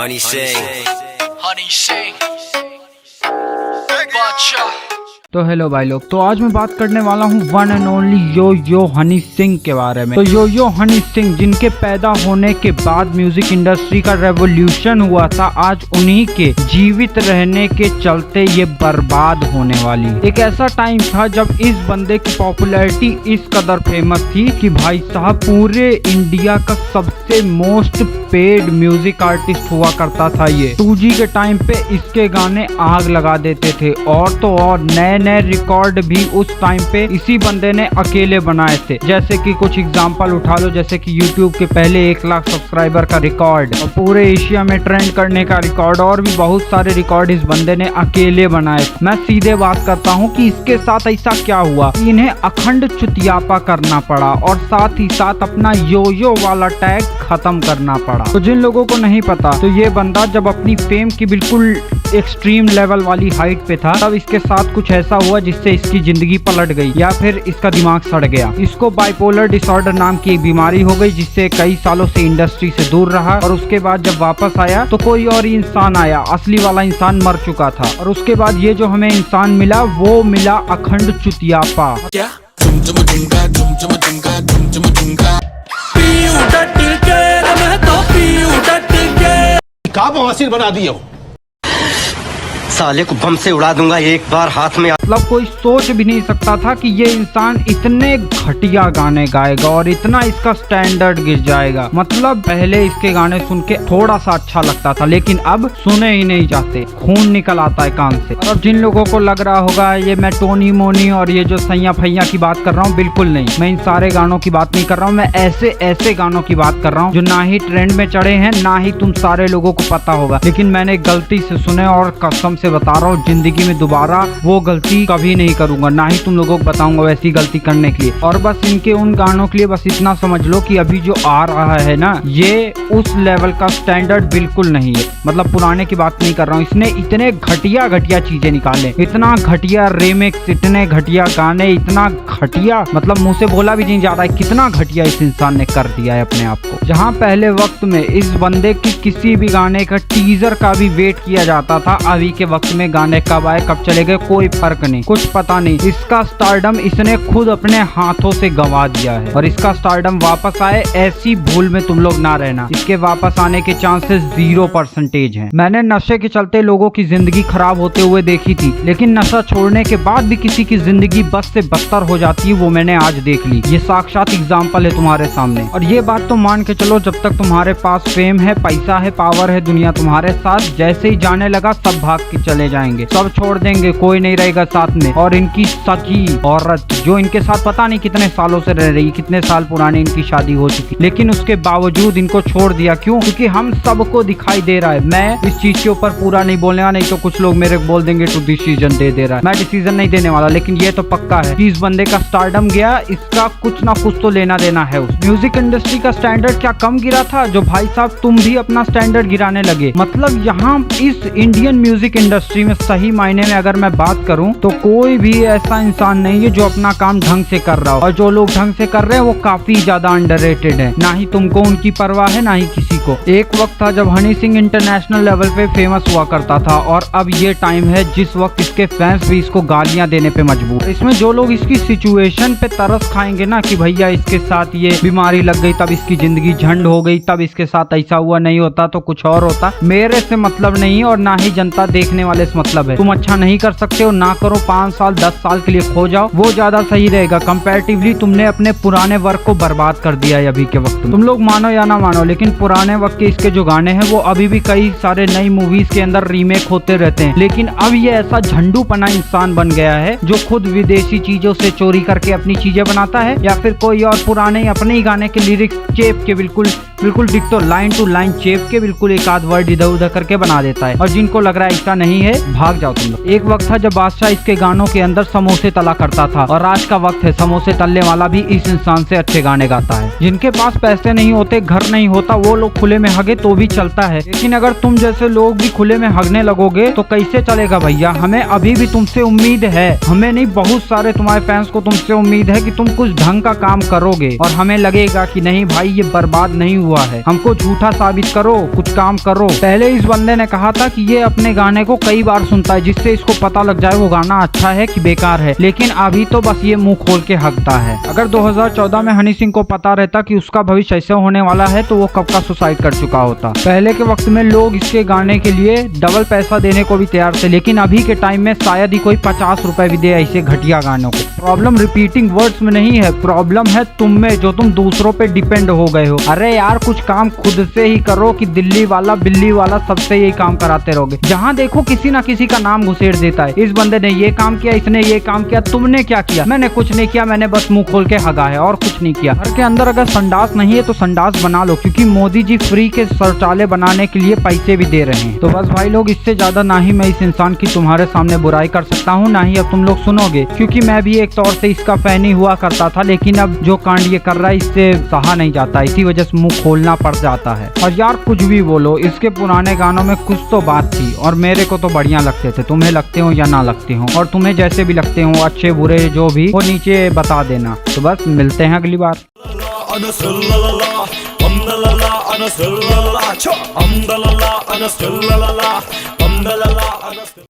Honey Singh. Honey Singh. Bacha. तो hello भाई लोग, तो आज मैं बात करने वाला हूँ वन एंड ओनली यो हनी सिंह के बारे में। तो यो हनी सिंह जिनके पैदा होने के बाद म्यूजिक इंडस्ट्री का रेवोल्यूशन हुआ था, आज उन्हीं के जीवित रहने के चलते ये बर्बाद होने वाली। एक ऐसा टाइम था जब इस बंदे की पॉपुलैरिटी इस कदर फेमस थी कि भाई साहब पूरे इंडिया का सबसे मोस्ट पेड म्यूजिक आर्टिस्ट हुआ करता था ये। 2G के टाइम पे इसके गाने आग लगा देते थे, और तो और नए रिकॉर्ड भी उस टाइम पे इसी बंदे ने अकेले बनाए थे। जैसे कि कुछ एग्जांपल उठा लो, जैसे कि YouTube के पहले 1 लाख सब्सक्राइबर का रिकॉर्ड, और पूरे एशिया में ट्रेंड करने का रिकॉर्ड, और भी बहुत सारे रिकॉर्ड इस बंदे ने अकेले बनाए। मैं सीधे बात करता हूँ कि इसके साथ ऐसा क्या हुआ, इन्हें अखंड चुतियापा करना पड़ा, और साथ ही साथ अपना यो वाला टैग खत्म करना पड़ा। तो जिन लोगों को नहीं पता, तो ये बंदा जब अपनी फेम की बिल्कुल एक्सट्रीम लेवल वाली हाइट पे था, तब इसके साथ कुछ ऐसा हुआ जिससे इसकी जिंदगी पलट गई, या फिर इसका दिमाग सड़ गया। इसको बाइपोलर डिसऑर्डर नाम की एक बीमारी हो गई, जिससे कई सालों से इंडस्ट्री से दूर रहा, और उसके बाद जब वापस आया तो कोई और इंसान आया, असली वाला इंसान मर चुका था, और उसके बाद ये जो हमें इंसान मिला वो मिला अखंड चुतियापा। क्या बवासीर बना दिया हो? साले को बम से उड़ा दूंगा एक बार हाथ में। मतलब कोई सोच भी नहीं सकता था कि ये इंसान इतने घटिया गाने गाएगा और इतना इसका स्टैंडर्ड गिर जाएगा। मतलब पहले इसके गाने सुन के थोड़ा सा अच्छा लगता था, लेकिन अब सुने ही नहीं जाते, खून निकल आता है कान से। और जिन लोगों को लग रहा होगा ये मैं टोनी मोनी और ये जो सैया फैया की बात कर रहा हूँ, बिल्कुल नहीं। मैं इन सारे गानों की बात नहीं कर रहा हूँ, मैं ऐसे गानों की बात कर रहा हूँ जो ना ही ट्रेंड में चढ़े हैं, ना ही तुम सारे लोगों को पता होगा, लेकिन मैंने गलती से सुने, और कसम से बता रहा हूँ जिंदगी में दोबारा वो गलती कभी नहीं करूंगा, ना ही तुम लोगों को बताऊंगा वैसी गलती करने के लिए। और बस इनके उन गानों के लिए बस इतना समझ लो कि अभी जो आ रहा है ना, ये उस लेवल का स्टैंडर्ड बिल्कुल नहीं है। मतलब पुराने की बात नहीं कर रहा हूँ, इसने इतने घटिया चीजें निकाले, इतना घटिया रिमिक्स, इतने घटिया गाने, इतना घटिया, मतलब मुंह से बोला भी नहीं जा रहा है कितना घटिया इस इंसान ने कर दिया है अपने आप को। जहाँ पहले वक्त में इस बंदे की किसी भी गाने का टीजर का भी वेट किया जाता था, अभी के वक्त में गाने कब आए कब चले गए कोई फर्क नहीं, कुछ पता नहीं। इसका स्टारडम इसने खुद अपने हाथों से गंवा दिया है, और इसका स्टारडम वापस आए ऐसी भूल में तुम लोग ना रहना, इसके वापस आने के चांसेस 0% हैं। मैंने नशे के चलते लोगों की जिंदगी खराब होते हुए देखी थी, लेकिन नशा छोड़ने के बाद भी किसी की जिंदगी बस से बदतर हो जाती है, वो मैंने आज देख ली। ये साक्षात एग्जाम्पल है तुम्हारे सामने। और ये बात तो मान के चलो, जब तक तुम्हारे पास फेम है, पैसा है, पावर है, दुनिया तुम्हारे साथ, जैसे ही जाने लगा सब भाग के चले जाएंगे, सब छोड़ देंगे, कोई नहीं रहेगा साथ में। और इनकी सखी औरत जो इनके साथ पता नहीं कितने सालों से रह रही, कितने साल पुरानी इनकी शादी हो चुकी, लेकिन उसके बावजूद इनको छोड़ दिया। क्यों? क्योंकि हम सबको दिखाई दे रहा है। मैं इस चीज के ऊपर पूरा नहीं बोलने वाला, नहीं तो कुछ लोग मेरे बोल देंगे तू डिसीजन दे रहा है। मैं डिसीजन नहीं देने वाला, लेकिन ये तो पक्का है कि इस बंदे का स्टारडम गया, इसका कुछ ना कुछ तो लेना देना है। उस म्यूजिक इंडस्ट्री का स्टैंडर्ड क्या कम गिरा था, जो भाई साहब तुम भी अपना स्टैंडर्ड गिराने लगे। मतलब यहाँ इस इंडियन म्यूजिक इंडस्ट्री में सही मायने में अगर मैं बात करूं तो कोई भी ऐसा इंसान नहीं है जो अपना काम ढंग से कर रहा हो, और जो लोग ढंग से कर रहे हैं वो काफी ज्यादा अंडररेटेड है। ना ही तुमको उनकी परवाह है, ना ही किसी को। एक वक्त था जब हनी सिंह इंटरनेशनल लेवल पे फेमस हुआ करता था, और अब ये टाइम है जिस वक्त इसके फैंस भी इसको गालियां देने पे मजबूर। इसमें जो लोग इसकी सिचुएशन पे तरस खाएंगे ना कि भैया इसके साथ ये बीमारी लग गई, तब इसकी जिंदगी झंड हो गई, तब इसके साथ ऐसा हुआ, नहीं होता तो कुछ और होता, मेरे से मतलब नहीं, और ना ही जनता देखने वाले से मतलब है। तुम अच्छा नहीं कर सकते हो, ना करो, 5 साल 10 साल के लिए खो जाओ, वो ज्यादा सही रहेगा। कंपैरेटिवली तुमने अपने पुराने वर्क को बर्बाद कर दिया है अभी के वक्त में। तुम लोग मानो या ना मानो, लेकिन पुराने वक्त के इसके जो गाने हैं वो अभी भी कई सारे नई मूवीज के अंदर रीमेक होते रहते हैं, लेकिन अब ये ऐसा झंडूपना इंसान बन गया है जो खुद विदेशी चीजों से चोरी करके अपनी चीजें बनाता है, या फिर कोई और पुराने अपने ही गाने के लिरिक्स चेप के बिल्कुल डिक्टो लाइन टू लाइन चेप के बिल्कुल एक आध वर्ड इधर उधर करके बना देता है। और जिनको लग रहा है ऐसा नहीं है, भाग जाओ तुम लोग। एक वक्त था जब बादशाह इसके गानों के अंदर समोसे तला करता था, और आज का वक्त है समोसे तलने वाला भी इस इंसान से अच्छे गाने गाता है। जिनके पास पैसे नहीं होते, घर नहीं होता, वो लोग खुले में हगे तो भी चलता है, लेकिन अगर तुम जैसे लोग भी खुले में हगने लगोगे तो कैसे चलेगा भैया। हमें अभी भी तुमसे उम्मीद है, हमें नहीं, बहुत सारे तुम्हारे फैंस को तुमसे उम्मीद है कि तुम कुछ ढंग का काम करोगे, और हमें लगेगा कि नहीं भाई ये बर्बाद नहीं हुआ हुआ है, हमको झूठा साबित करो, कुछ काम करो। पहले इस बंदे ने कहा था कि ये अपने गाने को कई बार सुनता है जिससे इसको पता लग जाए वो गाना अच्छा है कि बेकार है, लेकिन अभी तो बस ये मुंह खोल के हकता है। अगर 2014 में हनी सिंह को पता रहता कि उसका भविष्य ऐसे होने वाला है तो वो कब का सुसाइड कर चुका होता। पहले के वक्त में लोग इसके गाने के लिए डबल पैसा देने को भी तैयार थे, लेकिन अभी के टाइम में शायद ही कोई 50 रुपए भी दे ऐसे घटिया गानों को। प्रॉब्लम रिपीटिंग वर्ड्स में नहीं है, प्रॉब्लम है तुम में जो तुम दूसरों पे डिपेंड हो गए हो। अरे यार कुछ काम खुद से ही करो कि दिल्ली वाला बिल्ली वाला सबसे यही काम कराते रहोगे। जहाँ देखो किसी ना किसी का नाम घुसेड़ देता है, इस बंदे ने ये काम किया, इसने ये काम किया, तुमने क्या किया? मैंने कुछ नहीं किया, मैंने बस मुंह खोल के हगा है और कुछ नहीं किया। घर के अंदर अगर संडास नहीं है तो संडास बना लो, क्योंकि मोदी जी फ्री के शौचालय बनाने के लिए पैसे भी दे रहे हैं। तो बस भाई लोग, इससे ज्यादा ना ही मैं इस इंसान की तुम्हारे सामने बुराई कर सकता हूँ, ना ही अब तुम लोग सुनोगे, क्योंकि मैं भी एक तौर से इसका फैन ही हुआ करता था, लेकिन अब जो कांड ये कर रहा है इससे सहा नहीं जाता, इसी वजह से मुंह खोलना पड़ जाता है। और यार कुछ भी बोलो, इसके पुराने गानों में कुछ तो बात थी और मेरे को तो बढ़िया लगते थे। तुम्हें लगते हो या ना लगते हो, और तुम्हें जैसे भी लगते हो, अच्छे बुरे जो भी, वो नीचे बता देना। तो बस मिलते हैं अगली बार।